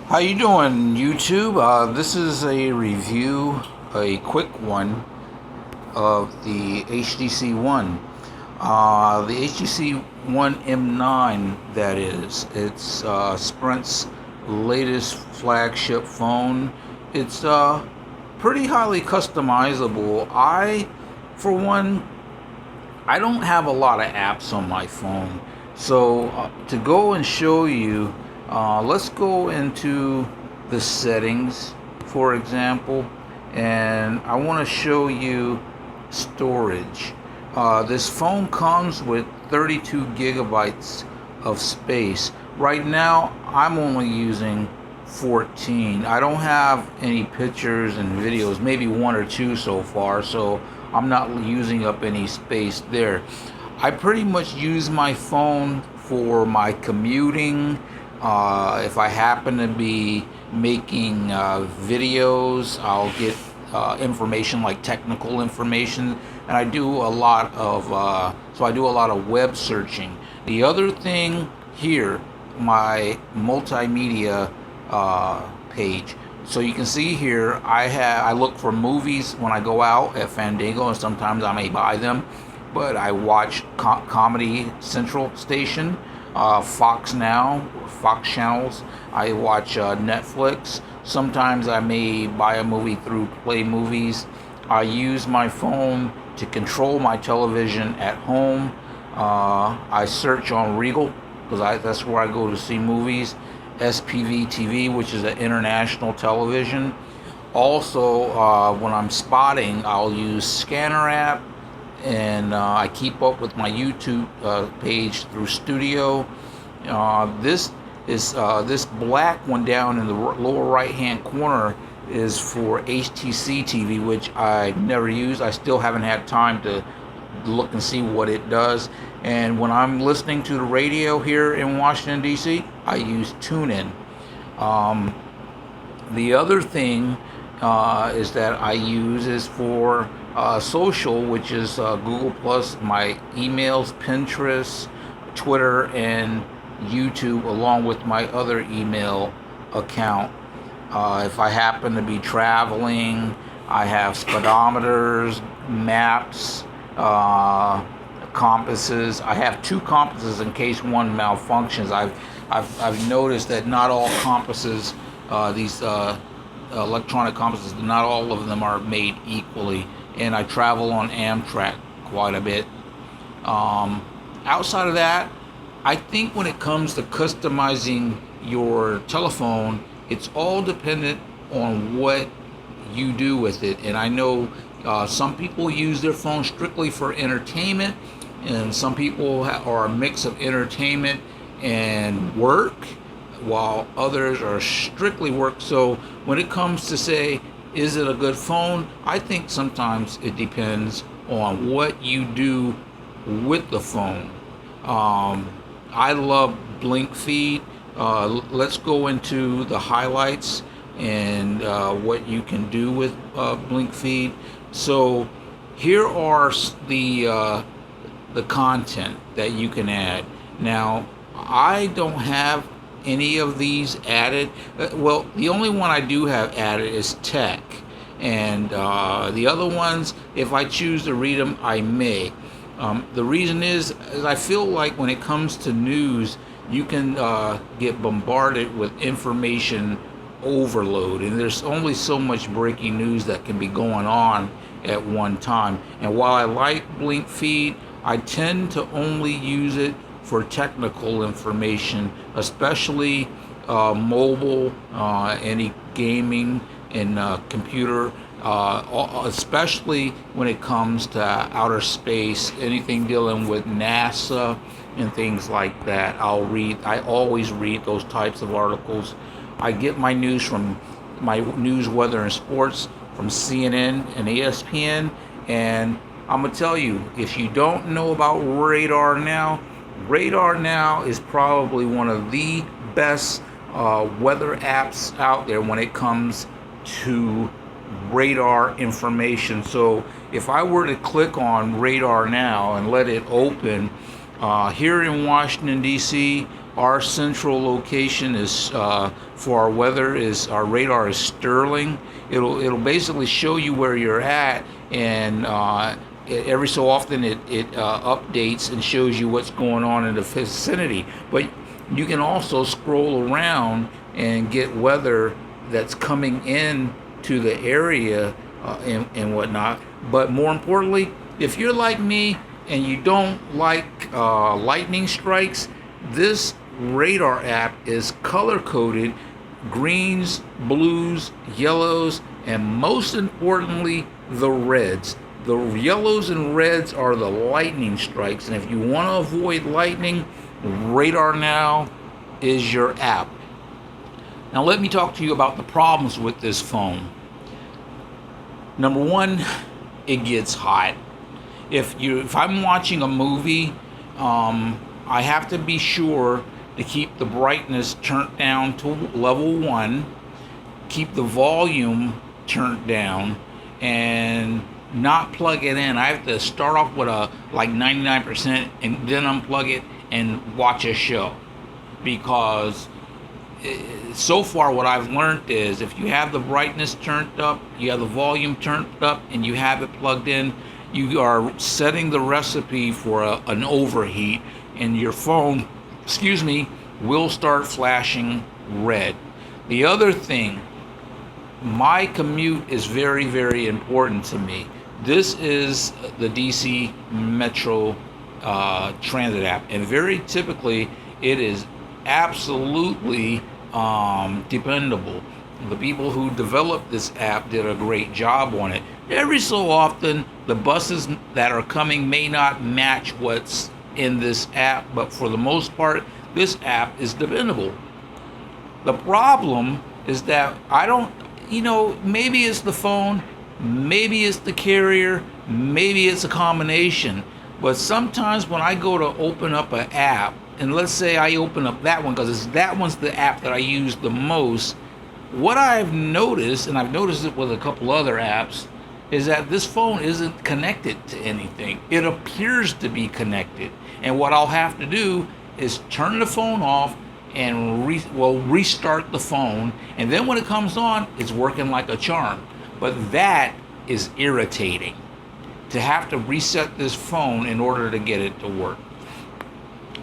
How you doing, YouTube? This is a review, a quick one of the HTC One. The HTC One M9, that is. It's Sprint's latest flagship phone. It's pretty highly customizable. For one, I don't have a lot of apps on my phone. So to go and show you, let's go into the settings, for example, and I want to show you storage. This phone comes with 32 gigabytes of space. Right now, I'm only using 14. I don't have any pictures and videos, maybe one or two so far, so I'm not using up any space there. I pretty much use my phone for my commuting. If I happen to be making videos, I'll get information like technical information, and I do a lot of web searching. The other thing here, my multimedia page. So you can see here, I look for movies when I go out at Fandango, and sometimes I may buy them. But I watch Comedy Central Station, Fox Now, Fox channels. I watch Netflix. Sometimes I may buy a movie through Play Movies. I use my phone to control my television at home. I search on Regal because that's where I go to see movies. SPV TV, which is an international television. Also, when I'm spotting, I'll use Scanner app, and I keep up with my YouTube page through Studio. This black one down in the lower right-hand corner is for HTC TV, which I never use. I still haven't had time to look and see what it does. And when I'm listening to the radio here in Washington, D.C., I use TuneIn. The other thing is that I use is for social, which is Google Plus, my emails, Pinterest, Twitter, and YouTube, along with my other email account. If I happen to be traveling, I have speedometers, maps, compasses. I have two compasses in case one malfunctions. I've noticed that not all compasses, these electronic compasses, not all of them are made equally. And I travel on Amtrak quite a bit. Outside of that, I think when it comes to customizing your telephone, it's all dependent on what you do with it. And I know some people use their phone strictly for entertainment, and some people are a mix of entertainment and work, while others are strictly work. So when it comes to say, is it a good phone? I think sometimes it depends on what you do with the phone. I love BlinkFeed. Let's go into the highlights and what you can do with BlinkFeed. So here are the content that you can add. Now, I don't have any of these added. Well, the only one I do have added is tech, and the other ones, if I choose to read them, I may. The reason is I feel like when it comes to news, you can get bombarded with information overload, and there's only so much breaking news that can be going on at one time. And while I like BlinkFeed, I tend to only use it for technical information, especially mobile, any gaming and computer, especially when it comes to outer space, anything dealing with NASA and things like that. I always read those types of articles. I get my news from my news, weather, and sports from CNN and ESPN. And I'm gonna tell you, if you don't know about Radar Now is probably one of the best weather apps out there when it comes to radar information. So if I were to click on Radar Now and let it open, here in Washington, D.C., Our central location is for our weather is our radar is Sterling. It'll basically show you where you're at, and every so often it updates and shows you what's going on in the vicinity. But you can also scroll around and get weather that's coming in to the area and whatnot. But more importantly, if you're like me and you don't like lightning strikes, this radar app is color coded: greens, blues, yellows, and most importantly, the reds. The yellows and reds are the lightning strikes, and if you want to avoid lightning, Radar Now is your app. Now let me talk to you about the problems with this phone. Number one, it gets hot. If I'm watching a movie, I have to be sure to keep the brightness turned down to level 1, keep the volume turned down, and not plug it in. I have to start off with a like 99% and then unplug it and watch a show, because so far what I've learned is if you have the brightness turned up, you have the volume turned up, and you have it plugged in, you are setting the recipe for an overheat, and your phone, will start flashing red. The other thing, my commute is very, very important to me. This is the DC Metro Transit app, and very typically it is absolutely dependable. The people who developed this app did a great job on it. Every so often, the buses that are coming may not match what's in this app, but for the most part, this app is dependable. The problem is that maybe it's the phone, maybe it's the carrier, maybe it's a combination. But sometimes when I go to open up an app, and let's say I open up that one because that one's the app that I use the most, what I've noticed, and I've noticed it with a couple other apps, is that this phone isn't connected to anything. It appears to be connected. And what I'll have to do is turn the phone off and restart the phone. And then when it comes on, it's working like a charm. But that is irritating, to have to reset this phone in order to get it to work.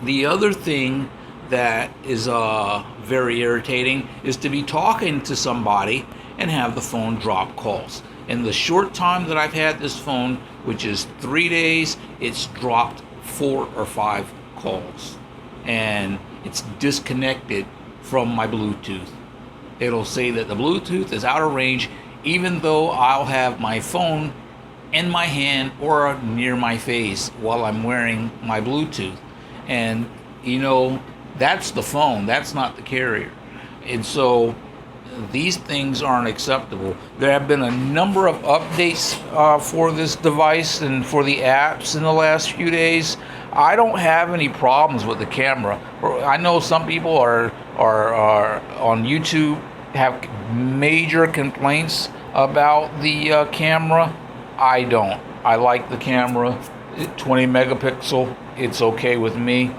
The other thing that is very irritating is to be talking to somebody and have the phone drop calls. In the short time that I've had this phone, which is 3 days, it's dropped 4 or 5 calls, and it's disconnected from my Bluetooth. It'll say that the Bluetooth is out of range, even though I'll have my phone in my hand or near my face while I'm wearing my Bluetooth. And that's the phone, that's not the carrier. And so these things aren't acceptable. There have been a number of updates for this device and for the apps in the last few days. I don't have any problems with the camera. I know some people are on YouTube have major complaints about the camera. I don't. I like the camera. 20 megapixel. It's okay with me.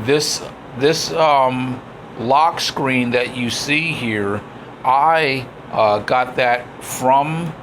This lock screen that you see here, I got that from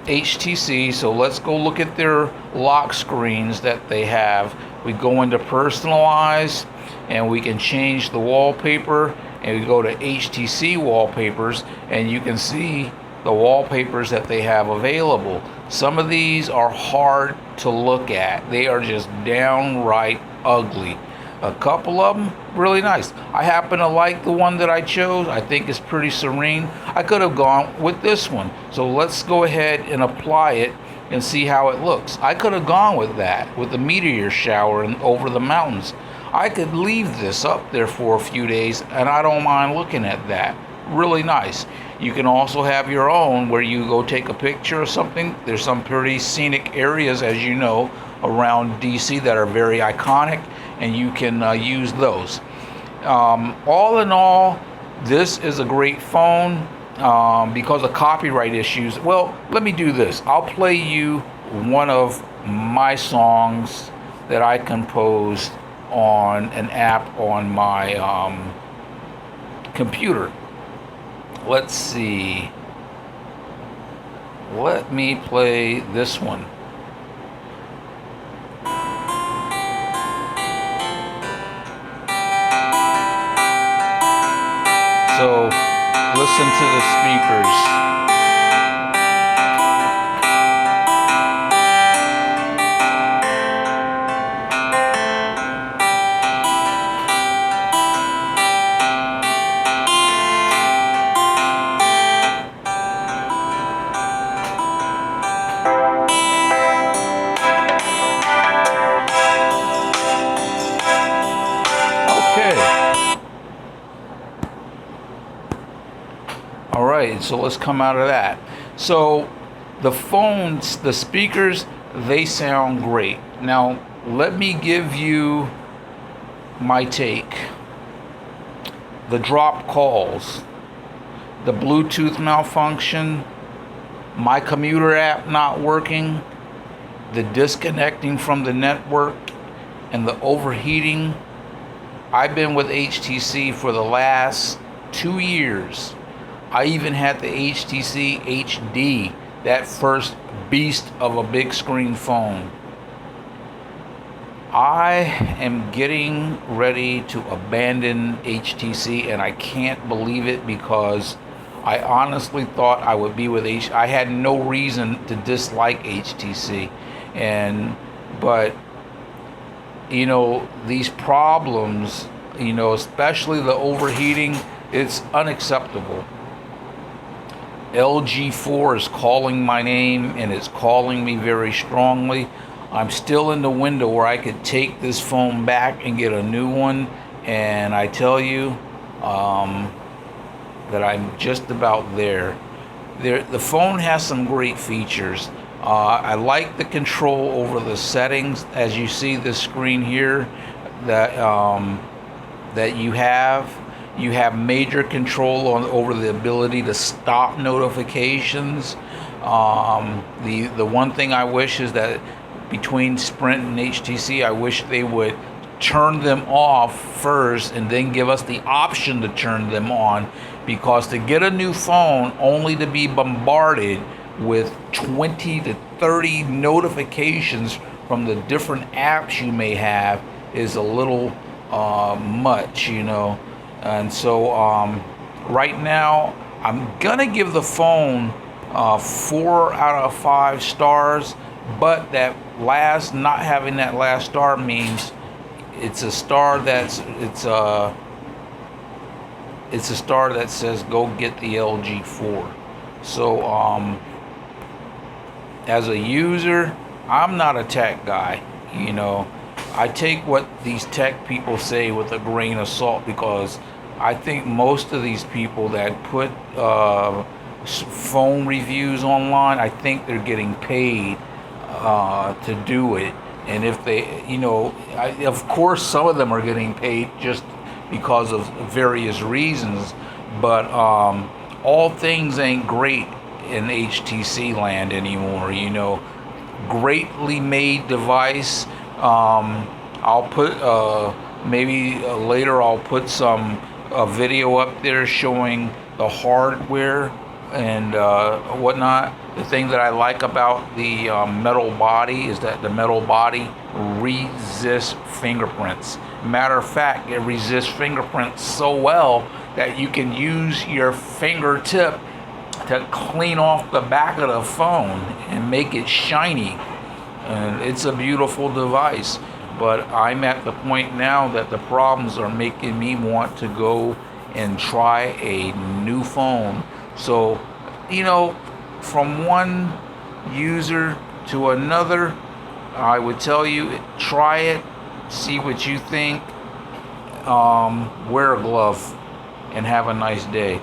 HTC. So let's go look at their lock screens that they have. We go into personalize, and we can change the wallpaper, and we go to HTC wallpapers, and you can see the wallpapers that they have available. Some of these are hard to look at. They are just downright ugly. A couple of them really nice. I happen to like the one that I chose. I think it's pretty serene. I could have gone with this one. So let's go ahead and apply it and see how it looks. I could have gone with that, with the meteor shower and over the mountains. I could leave this up there for a few days, and I don't mind looking at that. Really nice. You can also have your own where you go take a picture or something. There's some pretty scenic areas, as you know, around DC that are very iconic, and you can use those. All in all, this is a great phone. Because of copyright issues, well, let me do this. I'll play you one of my songs that I composed on an app on my computer. Let's see. Let me play this one. So listen to the speakers. Okay. All right, so let's come out of that. So the phones, the speakers, they sound great. Now, let me give you my take. The drop calls, the Bluetooth malfunction, my commuter app not working, the disconnecting from the network, and the overheating. I've been with HTC for the last 2 years. I even had the HTC HD, that first beast of a big screen phone. I am getting ready to abandon HTC, and I can't believe it because I honestly thought I would be with I had no reason to dislike HTC, but you know, these problems, you know, especially the overheating, it's unacceptable. LG4 is calling my name, and it's calling me very strongly. I'm still in the window where I could take this phone back and get a new one, and I tell you that I'm just about there. The phone has some great features. I like the control over the settings, as you see this screen here that you have. You have major control over the ability to stop notifications. The one thing I wish is that between Sprint and HTC, I wish they would turn them off first and then give us the option to turn them on, because to get a new phone only to be bombarded with 20 to 30 notifications from the different apps you may have is a little much, you know. And so right now I'm gonna give the phone 4 out of 5 stars, but that last, not having that last star means it's a star it's a star that says go get the LG4. So as a user, I'm not a tech guy, you know. I take what these tech people say with a grain of salt, because I think most of these people that put phone reviews online, I think they're getting paid to do it. And if they, you know, of course some of them are getting paid just because of various reasons, but all things ain't great in HTC land anymore, you know. Greatly made device. I'll put maybe later I'll put some video up there showing the hardware and whatnot. The thing that I like about the metal body is that the metal body resists fingerprints. Matter of fact, it resists fingerprints so well that you can use your fingertip to clean off the back of the phone and make it shiny. And it's a beautiful device. But I'm at the point now that the problems are making me want to go and try a new phone. So, you know, from one user to another, I would tell you, try it, see what you think, wear a glove, and have a nice day.